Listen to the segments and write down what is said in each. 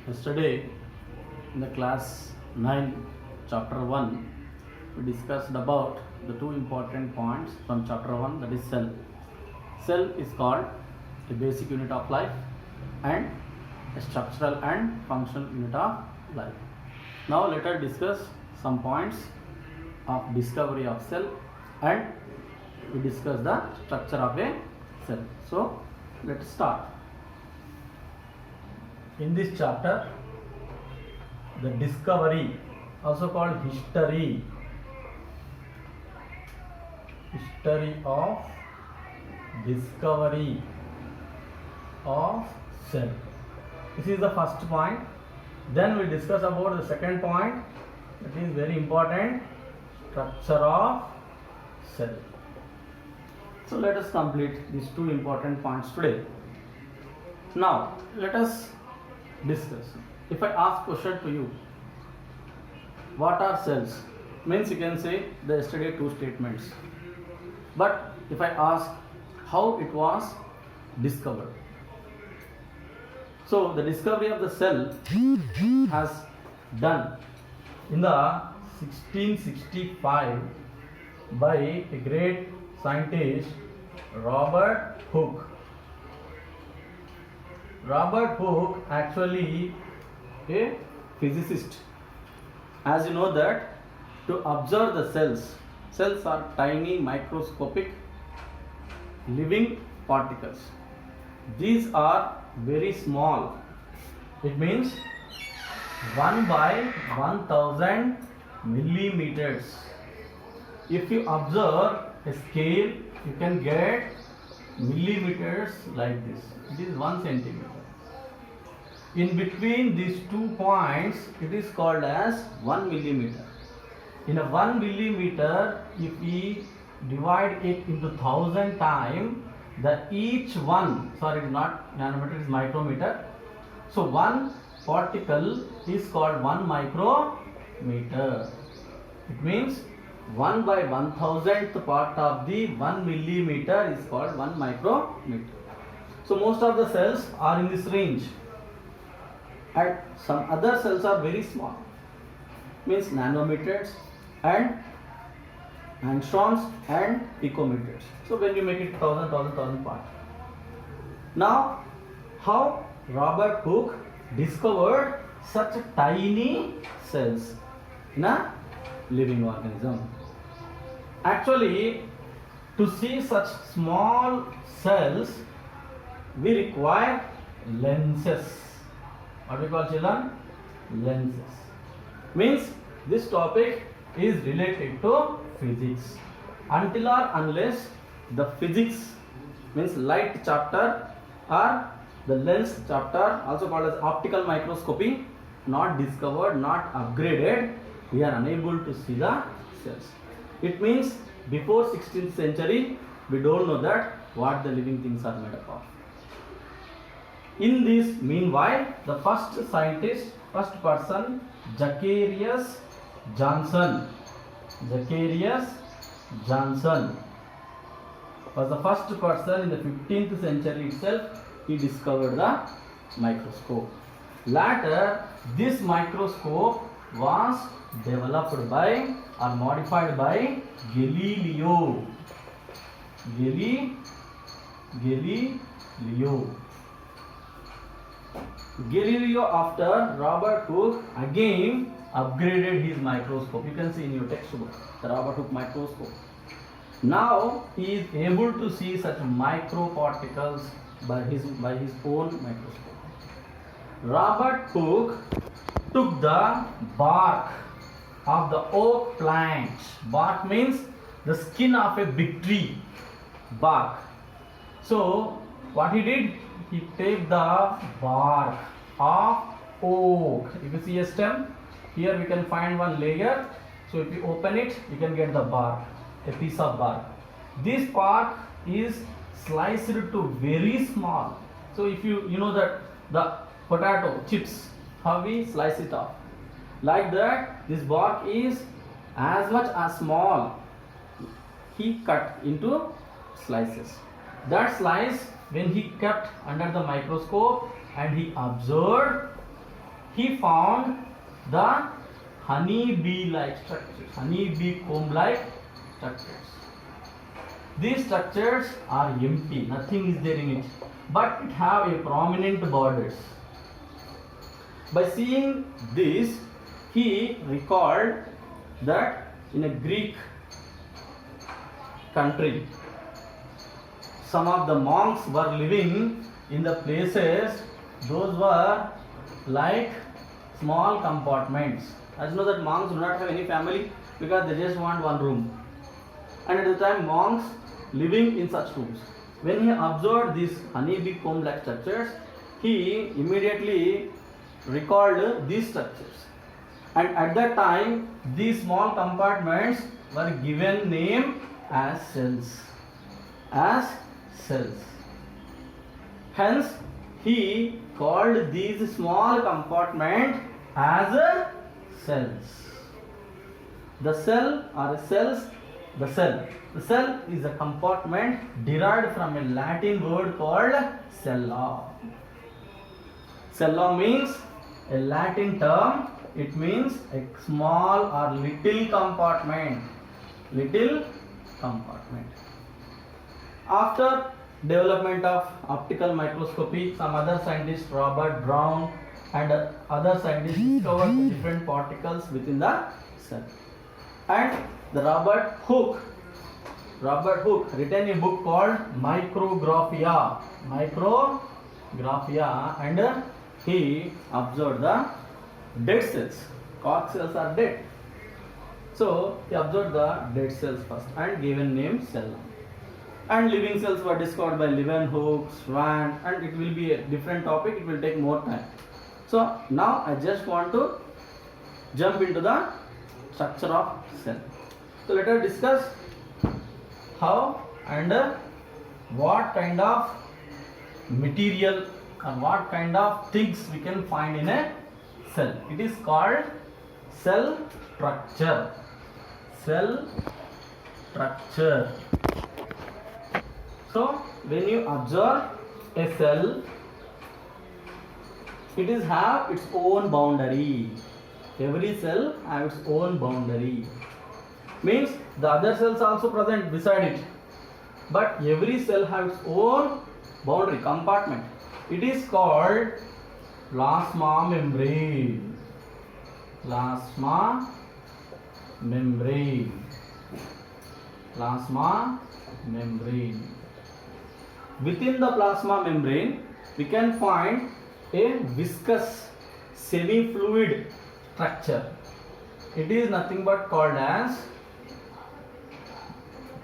Yesterday in the class 9 chapter 1 we discussed about the two important points from chapter 1, that is cell. Cell is called a basic unit of life and a structural and functional unit of life. Now let us discuss some points of discovery of cell and we discuss the structure of a cell. So let's start. In this chapter, the discovery, also called history of discovery of cell. This is the first point. Then we discuss about the second point, that is very important, structure of cell. So let us complete these two important points today. Now let us discuss. If I ask question to you, what are cells? Means you can say the yesterday two statements. But if I ask how it was discovered, so the discovery of the cell has done in the 1665 by a great scientist Robert Hooke. Robert Hooke actually a physicist. As you know that to observe the cells are tiny microscopic living particles. These are very small. It means 1 by 1000 millimeters. If you observe a scale, you can get millimeters like this. It is 1 centimeter. In between these 2 points, it is called as 1 millimeter. In a 1 millimeter, if we divide it into 1000 times, that each one, sorry, not nanometer, it is micrometer. So 1 particle is called 1 micrometer. It means 1 by 1000th part of the 1 millimeter is called 1 micrometer. So most of the cells are in this range, and some other cells are very small, means nanometers and angstroms and picometers. So when you make it 1000 part. Now how Robert Hooke discovered such tiny cells in a living organism? Actually, to see such small cells, we require lenses. What we call, children? Lenses. Means this topic is related to physics. Until or unless the physics, means light chapter or the lens chapter, also called as optical microscopy, not discovered, not upgraded, we are unable to see the cells. It means before 16th century, we don't know that what the living things are made up of. In this meanwhile, the first person, Zacharias Johnson was the first person in the 15th century itself. He discovered the microscope. Later, this microscope was developed by or modified by Galileo. Galileo, after Robert Hooke, again upgraded his microscope. You can see in your textbook the Robert Hooke microscope. Now he is able to see such microparticles by his own microscope. Robert Hooke took the bark of the oak plant. Bark means the skin of a big tree. Bark. So what he did, he take the bark of oak. If you see a stem, here we can find one layer. So if you open it, you can get the bark, a piece of bark. This bark is sliced to very small. So if you know that the potato chips, how we slice it off, like that, this bark is as much as small. He cut into slices. That slice, when he kept under the microscope and he observed, he found the honey bee like structures, honey bee comb like structures. These structures are empty, nothing is there in it, but it have a prominent borders. By seeing this, he recalled that in a Greek country, some of the monks were living in the places, those were like small compartments. As you know that monks do not have any family because they just want one room. And at the time monks living in such rooms. When he observed these honeybee comb like structures, he immediately recalled these structures. And at that time, these small compartments were given name as cells. As cells. Hence, he called these small compartments as cells. The cell or cells, the cell. The cell is a compartment derived from a Latin word called cella. Cella means a Latin term. It means a small or little compartment. Little compartment. After development of optical microscopy, some other scientists, Robert Brown and other scientists, discovered different particles within the cell. And the Robert Hooke written a book called Micrographia, and he observed the dead cells. Cork cells are dead. So he observed the dead cells first and given name cell. And living cells were discovered by Leeuwenhoek, Schwann, and it will be a different topic, it will take more time. So now I just want to jump into the structure of cell. So let us discuss how and what kind of material and what kind of things we can find in a cell. It is called cell structure. Cell structure. So when you observe a cell, it is have its own boundary. Every cell has its own boundary. Means the other cells also present beside it, but every cell has its own boundary compartment. It is called plasma membrane. Plasma membrane. Plasma membrane. Within the plasma membrane, we can find a viscous semi-fluid structure. It is nothing but called as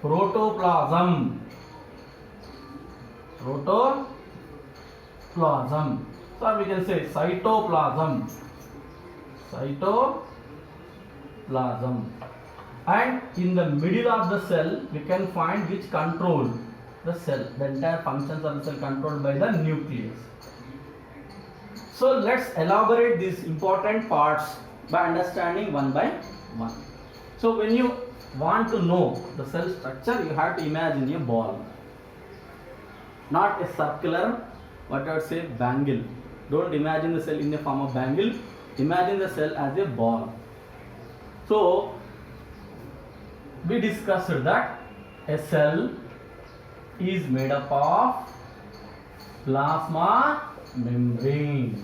protoplasm. Protoplasm. So we can say cytoplasm. Cytoplasm. And in the middle of the cell, we can find which control the cell. The entire functions of the cell controlled by the nucleus. So let's elaborate these important parts by understanding one by one. So when you want to know the cell structure, you have to imagine a ball, not a circular, what I would say, bangle. Don't imagine the cell in the form of bangle. Imagine the cell as a ball. So we discussed that a cell is made up of plasma membrane,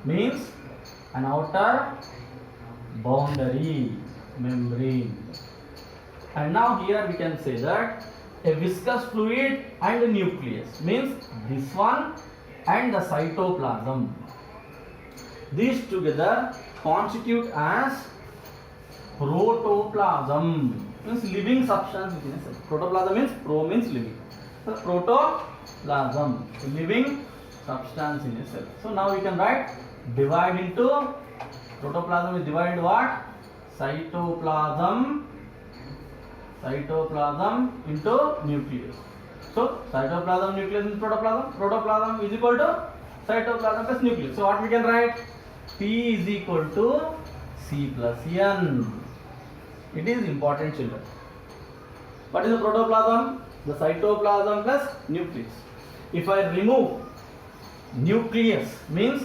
means an outer boundary membrane. And now here we can say that a viscous fluid and a nucleus, means this one and the cytoplasm. These together constitute as protoplasm, means living substance within a cell. Protoplasm means pro means living. So protoplasm, living substance in a cell. So now we can write divide into protoplasm is divided into what? Cytoplasm into nucleus. So cytoplasm, nucleus means protoplasm. Protoplasm is equal to cytoplasm plus nucleus. So what we can write? P is equal to C plus N. It is important, children. What is the protoplasm? The cytoplasm plus nucleus. If I remove nucleus, means